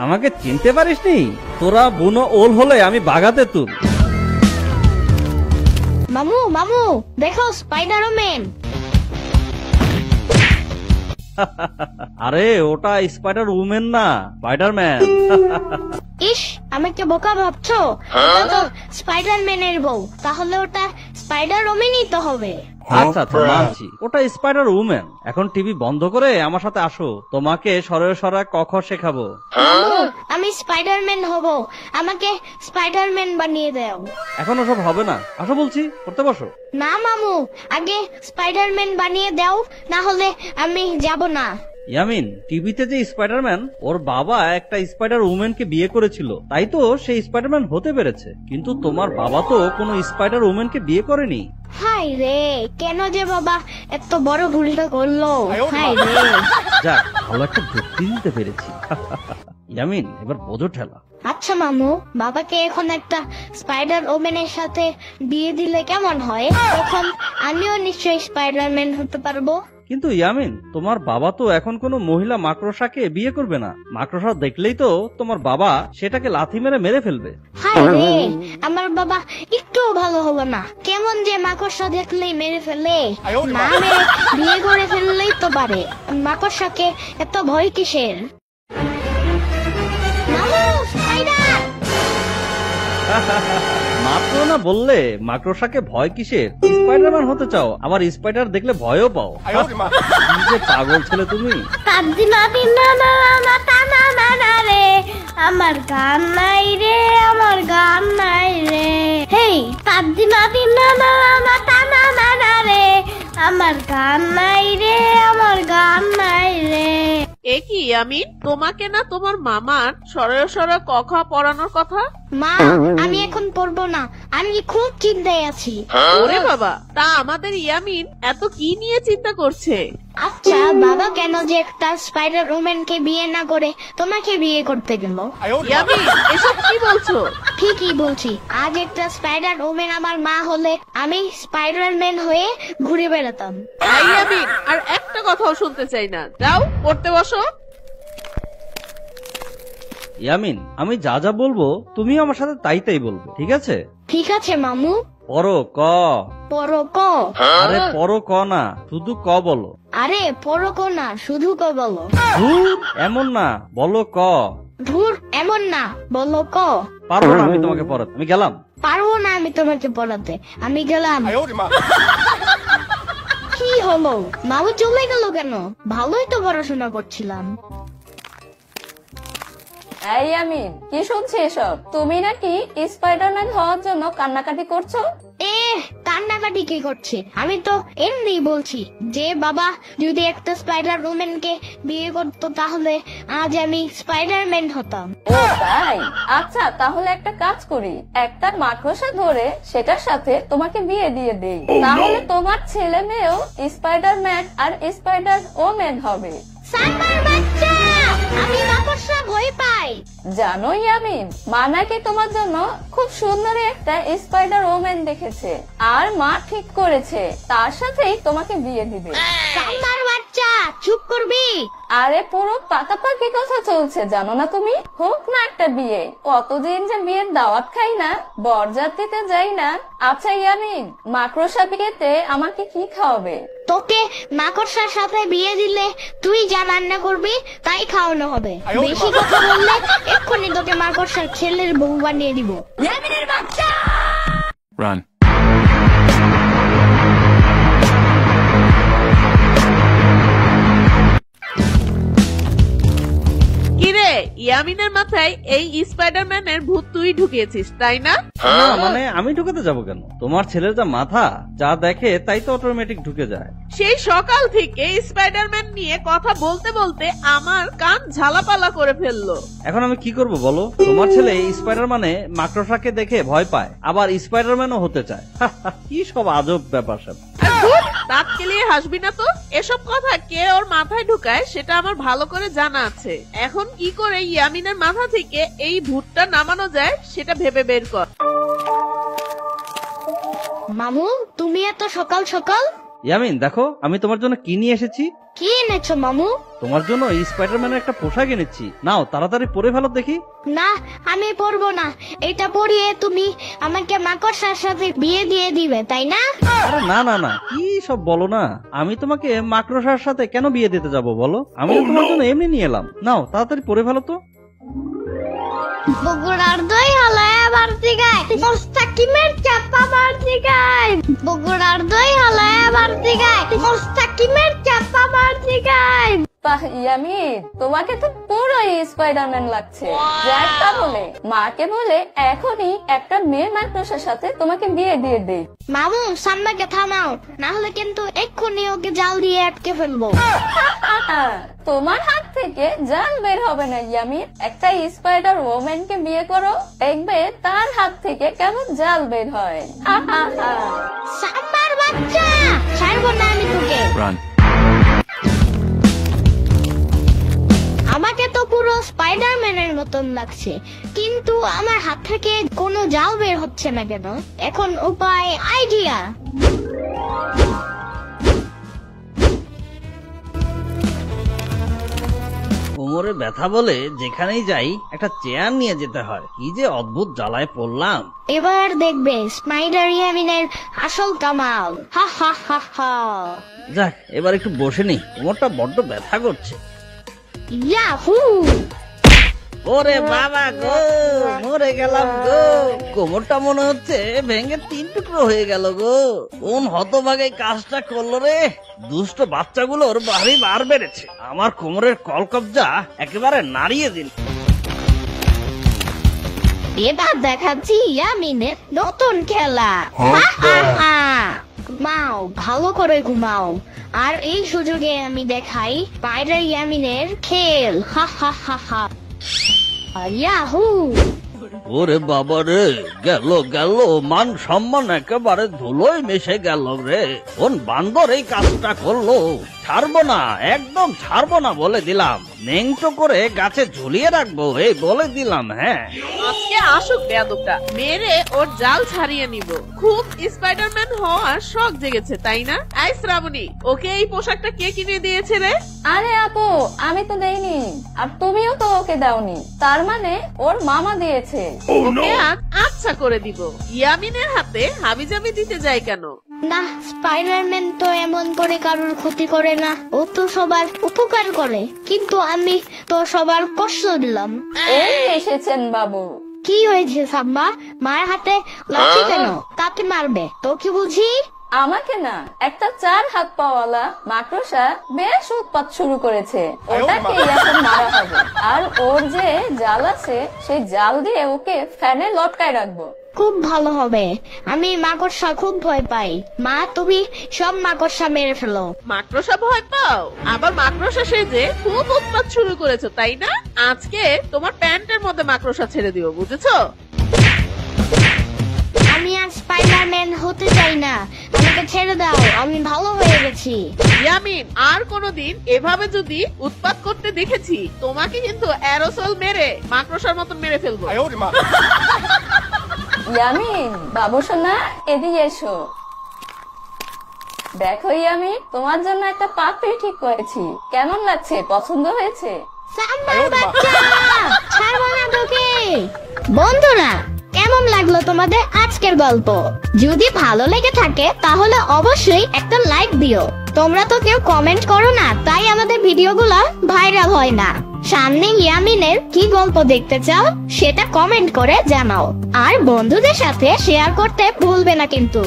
আমাকে চিনতে পারিসনি? তোরা বুনো ওল হলে আমি বাগাতে তুল। মামু মামু দেখো স্পাইডারম্যান। আরে ওটা স্পাইডার উমেন না, স্পাইডারম্যান। ইস আমাকে বোকা ভাবছো? ওটা তো স্পাইডারম্যানের বউ, তাহলে ওটা স্পাইডারম্যানই তো হবে। আচ্ছা আচ্ছা মানছি, ওটা স্পাইডার উমেন। এখন টিভি বন্ধ করে আমার সাথে আসো, তোমাকে সরয় সরা ক খ শেখাবো। মামু আমি স্পাইডারম্যান হব, আমাকে স্পাইডারম্যান বানিয়ে দাও। এখন ওসব হবে না, আসো বলছি, পড়তে বসো। না মামু, আগে স্পাইডারম্যান বানিয়ে দাও, না হলে আমি যাব না। ইয়ামিন, টিভিতে যে স্পাইডারম্যান, ওর বাবা একটা স্পাইডার উমেনকে বিয়ে করেছিল, তাই তো সে স্পাইডারম্যান হতে পেরেছে। কিন্তু তোমার বাবা তো কোনো স্পাইডার উমেনকে বিয়ে করেনি। হাই রে, কেন যে বাবা এত বড় ভুলটা করলো? হাই রে। যাক, ভালো একটা যুক্তি দিতে পেরেছি। ইয়ামিন, এবার বোঝো ঠেলা। আচ্ছা মামু, বাবাকে এখন একটা স্পাইডার ওমেনের সাথে বিয়ে দিলে কেমন হয়? তখন আমিও নিশ্চয়ই স্পাইডারম্যান হতে পারবো। কিন্তু ইয়ামিন, তোমার বাবা তো এখন কোনো মহিলা মাকড়সাকে বিয়ে করবে না। মাকড়সা দেখলেই তো তোমার বাবা সেটাকে লাথি মেরে ফেলবে। হায় রে, আমার বাবা একটু ভালো হলো না। কেমন যে মাকড়সা দেখলেই মেরে ফেলে, না মেরে বিয়ে করে ফেললেই তো পারে। মাকড়সাকে এত ভয় কিসের? মামু, স্পাইডার! মাত্র না বললে মাকড়সাকে ভয় কিসের? স্পাইডারম্যান হতে চাও, আবার স্পাইডার দেখলে ভয়ও পাও। কি যে পাগল ছেলে তুমি। আমার গান নাই রে, আমার গান নাই রে। হেই তাদ্দি নাদি না না না রে, আমার গান নাই রে, আমার গান নাই রে। এ কি আমি তোমাকে না তোমার মামার সরয় সরয় ক খ পড়ানোর কথা? মা, আমি এখন পড়বো না, আমি খুব চিন্তায় আছি। ওরে বাবা, তা আমাদের ইয়ামিন এত কি নিয়ে চিন্তা করছে? আচ্ছা বাবা কেন যে একটা স্পাইডার ওম্যানকে বিয়ে না করে তোমাকে বিয়ে করতে গেল? ইয়ামিন, এসব কি বলছো? ঠিকই বলছি, আজ একটা স্পাইডার ওম্যান আমার মা হলে আমি স্পাইডারম্যান হয়ে ঘুরে বেড়াতাম। এই ইয়ামিন, আর একটা কথাও শুনতে চাই না, যাও পড়তে বসো। ইয়ামিন, আমি যা যা বলবো তুমি আমার সাথে তাই তাই বলবে, ঠিক আছে? ঠিক আছে মামু। পড়ো ক। পড়ো ক? আরে পড়ো ক না, শুধু ক বলো। আরে পড়ো ক না, শুধু ক বলো। ধুর, এমন না, বলো ক। ধুর, এমন না, বলো ক। পারবো না আমি তোমাকে পড়াতে, আমি গেলাম। পারবো না আমি তোমাকে পড়াতে, আমি গেলাম। কি হলো, মামু চলে গেল কেন? ভালোই তো পড়াশোনা করছিলাম। এই আমিন, কি শুনছি এসব? তুমি নাকি স্পাইডারম্যান হওয়ার জন্য কান্নাকাটি করছো? কান্নাকাটি কি করছে? আমি তো এমনি বলছি যে বাবা যদি একটা স্পাইডার ওম্যানকে বিয়ে করতো তাহলে আজ আমি স্পাইডারম্যান হতাম। ও তাই? আচ্ছা, তাহলে একটা কাজ করি, একটা মাকড়সা ধরে সেটার সাথে তোমাকে বিয়ে দিয়ে দেই, তাহলে তোমার ছেলে মেয়েও স্পাইডারম্যান আর স্পাইডার ওম্যান হবে। সাম্বার বাচ্চা, আমি মাকড়সা ভয় পাই। জানোই আমি, মা নাকি তোমার জন্য খুব সুন্দর একটা স্পাইডার ওম্যান দেখেছে, আর মা ঠিক করেছে তার সাথেই তোমাকে বিয়ে দিবে। সাম্বার বাচ্চা, চুপ করবি? আরে পুরো পাকাপাকি কথা চলছে, জানো না তুমি? হোক না একটা বিয়ে, কতদিন যে বিয়ের দাওয়াত খাই না, বরযাত্রীতে যাই না। আচ্ছা ইয়ামিন, মাকড়সা বিয়েতে আমাকে কি খাওয়াবে? তোকে মাকড়সার সাথে বিয়ে দিলে তুই যা রান্না করবি তাই খাওয়ানো হবে। বেশি কথা বললে এক্ষুনি তোকে মাকড়সার ছেলের বউ বানিয়ে দিব। ইয়ামিনের বাচ্চা! Run. কিরে, ইয়ামিনের মাথায় এই স্পাইডারম্যানের ভূত তুই ঢুকিয়েছিস তাই না? না মানে আমি ঢুকাতে যাবো কেন? তোমার ছেলের যা মাথা, যা দেখে তাই তো অটোমেটিক ঢুকে যায়। সেই সকাল থেকে স্পাইডারম্যান নিয়ে কথা বলতে বলতে আমার কান ঝালাপালা করে ফেললো। এখন আমি কি করব বলো? তোমার ছেলে স্পাইডার মানে মাকড়সাকে দেখে ভয় পায়, আবার স্পাইডারম্যানও হতে চায়। কি সব আজব ব্যাপার সব। দাঁত কেলিয়ে হাসবি না তো। এসব কথা কে ওর মাথায় ঢুকায় সেটা আমার ভালো করে জানা আছে। এখন কি করে ইয়ামিনের মাথা থেকে এই ভূতটা নামানো যায় সেটা ভেবে বের কর। মামু তুমি এত সকাল সকাল ইয়ামিন দেখো আমি তোমার জন্য কি নিয়ে এসেছি। কি এনেছো মামু? তোমার জন্য স্পাইডারম্যানের একটা পোশাক এনেছি, নাও তাড়াতাড়ি পরে ফেলো দেখি। না আমি পরবো না, এটা পরিয়ে তুমি আমাকে মাকড়সার সাথে বিয়ে দিয়ে দিবে তাই না? আরে না না না, কি সব বলো না, আমি তোমাকে মাকড়সার সাথে কেন বিয়ে দিতে যাব বলো? আমি তো তোমার জন্য এমনি নিয়ে এলাম, নাও তাড়াতাড়ি পরে ফেলো তো। বগুড়ার দই হালায় বাড়তি গায়, মোস্তাকিমের চাপা বাড়তি গায়। বগুড়ার দই হালায় বাড়তি গায়, মোস্তাকিমের চাপা বাড়তি গায়। বাহ ইয়ামিন, তোমাকে তো পুরোই স্পাইডারম্যান লাগছে। যার কারণে মাকে বলে এখনই একটা মেয়ে মাকড়সার সাথে তোমাকে বিয়ে দিয়ে দেই। মামু সাম্মাকে থামাও, না হলে কিন্তু এক্ষুনি ওকে জাল দিয়ে আটকে ফেলবো। তোমার হাত থেকে জাল বের হবে না ইয়ামিন। একটা স্পাইডার ওম্যানকে বিয়ে করো, দেখবে তার হাত থেকে কেমন জাল বের হয়। সাম্বার বাচ্চা, ছাড়বো না আমি তোকে। আমাকে তো পুরো স্পাইডারম্যানের মতন লাগছে, কিন্তু আমার হাত থেকে কোনো জাল বের হচ্ছে না কেন? এখন উপায়, আইডিয়া। কোমরে ব্যথা বলে যেখানেই যাই একটা চেয়ার নিয়ে যেতে হয়, কি যে অদ্ভুত জ্বালায় পড়লাম। এবার দেখবে স্পাইডার ইয়ামিনের আসল কামাল। হা হা হা হা। যাক এবার একটু বসে নি, কোমরটা বড্ড ব্যথা করছে। ইয়াহু! ওরে বাবা গো, মরে গেলাম গো, কোমরটা মনে হচ্ছে ভেঙে 3 টুকরো হয়ে গেল গো। কোন হতভাগে কাজটা করলো রে? দুষ্ট বাচ্চাগুলোর ভারী বার বেড়েছে, আমার কোমরের কলকবজা একেবারে নাড়িয়ে দিল। এবার দেখাচ্ছি ইয়ামিনের নতুন খেলা। হা হা হা। ঘুমাও, ভালো করে ঘুমাও। আর এই সুযোগে আমি দেখাই স্পাইডার ইয়ামিনের খেল। হা হা হা হা। ইয়াহু! ওরে বাবা রে, গেল গেল, মান সম্মান একেবারে ধুলোয় মিশে গেল রে। কোন বান্দর এই কাজটা করলো? ছাড়বো না, একদম ছাড়বো না বলে দিলাম। নেংটো করে গাছে ঝুলিয়ে রাখবো এই বলে দিলাম। হ্যাঁ আজকে আসুক বেয়াদবটা, মেরে ওর জাল ছাড়িয়ে নিব। খুব স্পাইডারম্যান হওয়ার শখ জেগেছে তাই না? আই শ্রাবণী, ওকে এই পোশাকটা কে কিনে দিয়েছে রে? আরে আপু, আমি তো দেইনি, আর তুমিও তো ওকে দাওনি, তার মানে ওর মামা দিয়েছে। ওকে আজ আচ্ছা করে দিব। ইয়ামিনের হাতে হাবিজাবি দিতে যায় কেন? না, স্পাইডারম্যান তো এমন করে কারোর ক্ষতি করে না, ও তো সবার উপকার করে। কিন্তু আমি তো সবার কষ্ট দিলাম। এই এসেছেন বাবু। কি হয়েছে সাম্বা? মায়ের হাতে লাঠি কেন? কাকে মারবে? তো কি বুঝি? আমাকে না, একটা 4 হাত পাওয়ালা মাকড়সা বেশ উৎপাত শুরু করেছে, ওটাকে এখন মারা হবে। আর ওর যে জাল আছে, সেই জাল দিয়ে ওকে ফ্যানে লটকায় রাখবো। খুব ভালো হবে। আমি মাকড়সা খুব ভয় পাই। মা তুমি সব মাকড়সা মেরে ফেলো। মাকড়সা ভয় পাও? আবার মাকড়সা সেজে খুব উৎপাত শুরু করেছো তাই না? আজকে তোমার প্যান্টের মধ্যে মাকড়সা ছেড়ে দিব, বুঝেছো? আমি আর স্পাইডারম্যান হতে চাই না, আমাকে ছেড়ে দাও, আমি ভালো হয়ে গেছি। ইয়ামিন, আর কোনদিন এভাবে যদি উৎপাত করতে দেখেছি, তোমাকে কিন্তু অ্যারোসল মেরে মাকড়সার মতন মেরে ফেলবো। ইয়ামিন বাবু সোনা, এদিকে এসো। দেখো ইয়ামিন, তোমার জন্য একটা পাত্রী ঠিক করেছি, কেমন লাগছে? পছন্দ হয়েছে? সাম্বার বাচ্চা, ছাড়বো না তোকে। বন্ধুরা, কেমন লাগলো তোমাদের আজকের গল্প? যদি ভালো লেগে থাকে তাহলে অবশ্যই একটা লাইক দিও। তোমরা তো কেউ কমেন্ট করো না, তাই আমাদের ভিডিওগুলো ভাইরাল হয় না। সামনে ইয়ামিনের কি গল্প দেখতে চাও সেটা কমেন্ট করে জানাও, আর বন্ধুদের সাথে শেয়ার করতে ভুলবে না কিন্তু।